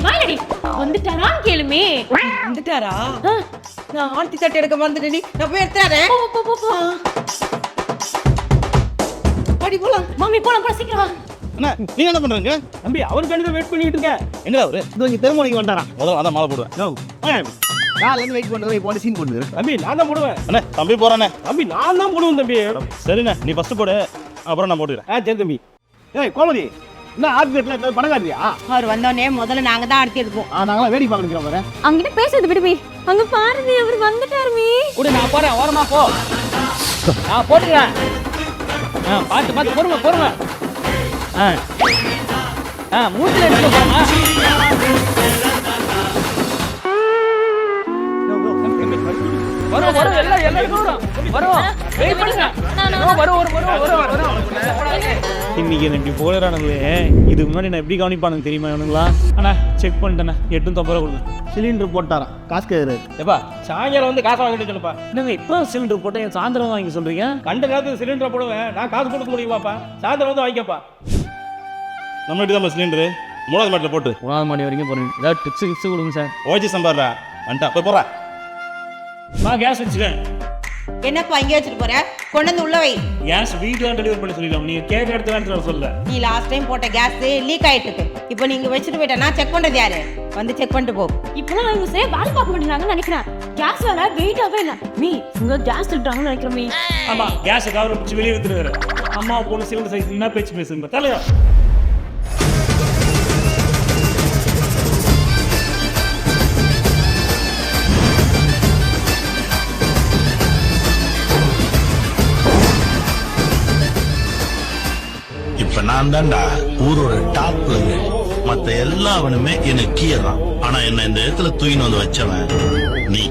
வாயிலடி வந்துட்டாரான்னு கேளுமே. வந்துட்டாரா? நான் ஆர்த்தி தட்டு எடுக்க வந்துட்டேன். நான் போய் எடுத்துறேன். போ. அடி போலாம். மாமி போலாம் சீக்கிரம். அண்ணா நீங்க என்ன பண்றீங்க? தம்பி அவருக்கு வெயிட் பண்ணிட்டு இருக்கேன். எங்க அவரு? இதோ இங்க தெருமுனைக்கு வந்தாராம். முதல்ல அதான் மாலை போடுவேன். நோ காலைல இருந்து வெயிட் பண்றேன். இப்போ சீன் போடுது. தம்பி நான் தான் போடுவேன். அண்ணே தம்பி போறானே. தம்பி நான் தான் போடுவேன் தம்பி. சரிண்ணே நீ ஃபர்ஸ்ட் போடு, அப்புறம் நான் போட்டுக்கிறேன். சரி தம்பி. ஏய் கோமதி என்ன ஆர்த்தில பணம் காட்டுறியா? அவர் வந்தோடனே முதல்ல நாங்க தான் ஆர்த்தி எடுப்போம். நாங்களாம் வேடிக்கை பார்க்க பாரு. அங்கிட்ட பேசுறது விடுமே. அங்க பாருமே அவர் வந்துட்டாருமே. கூட நான் போறேன், ஓரமா போ. நான் போட்டுக்கிறேன். பார்த்து பொறுமை. மூச்சில் எடுத்து போறேன். வரும் எல்லாம் வரும். வெயிட் பண்ணுங்க. வரும். இன்னைக்கு எனக்கு போகிறானுங்களே, இதுக்கு முன்னாடி நான் எப்படி கவனிப்பானுங்க தெரியுமா இவனுங்களா? அண்ணா செக் பண்ணிட்டேண்ணே, 850 ரூபா கொடுங்க. சிலிண்டர் போட்டாராம், காசு கேட்குறாரு. எப்பா சாயங்காலம் வந்து காசை வாங்கிட்டு சொல்லுப்பா. என்னங்க இப்போ சிலிண்டர் போட்டால் என் சாயந்தரம் வாங்கி சொல்கிறீங்க? கண்ட நேரத்துக்கு சிலிண்டர் போடுவேன், நான் காசு கொடுக்க முடியுமாப்பா? சாயந்தரம் வந்து வாங்கிக்கப்பா. நம்ம வீட்டு தான் சிலிண்டரு 3வது மாட்டில் போட்டு 3வது மாடி வரைக்கும் போகிறீங்க. ஏதாவது டிப்ஸ் கொடுங்க சார். ஓஜி சம்பாடுறா வந்துட்டா போய் போறா. கேஸ் வச்சுக்கேன். என்னப்பா இங்கே வச்சுட்டு போற? கொண்டு வந்து உள்ள வை. கேஸ் வீட்டில் டெலிவரி பண்ணி சொல்லிடலாம். நீங்கள் கேட்க இடத்துல எடுத்து சொல்ல. நீ லாஸ்ட் டைம் போட்ட கேஸ் லீக் ஆயிட்டு இருக்கு. இப்போ நீங்க வச்சுட்டு போயிட்டா நான் செக் பண்றது யாரு? வந்து செக் பண்ணிட்டு போ. இப்பெல்லாம் இவங்க சே வேலை பார்க்க மாட்டேங்கிறாங்கன்னு நினைக்கிறேன். கேஸ் வேற வெயிட்டாவே இல்ல. இவங்க கேஸ் சொல்றாங்கன்னு நினைக்கிறேன். ஆமாம் கேஸை கவரை பிடிச்சி வெளியே வித்துருவாரு. அம்மா பொண்ணு சிலிண்டர் சைஸ் என்ன பேச்சு பேசுங்க தலையா. இப்ப நான் தான்டா ஊரோட டாப். மத்த எல்லாவனுமே எனக்கு கீழதான். ஆனா என்ன இந்த இடத்துல தூக்கின்னு வந்து வச்சவன் நீ.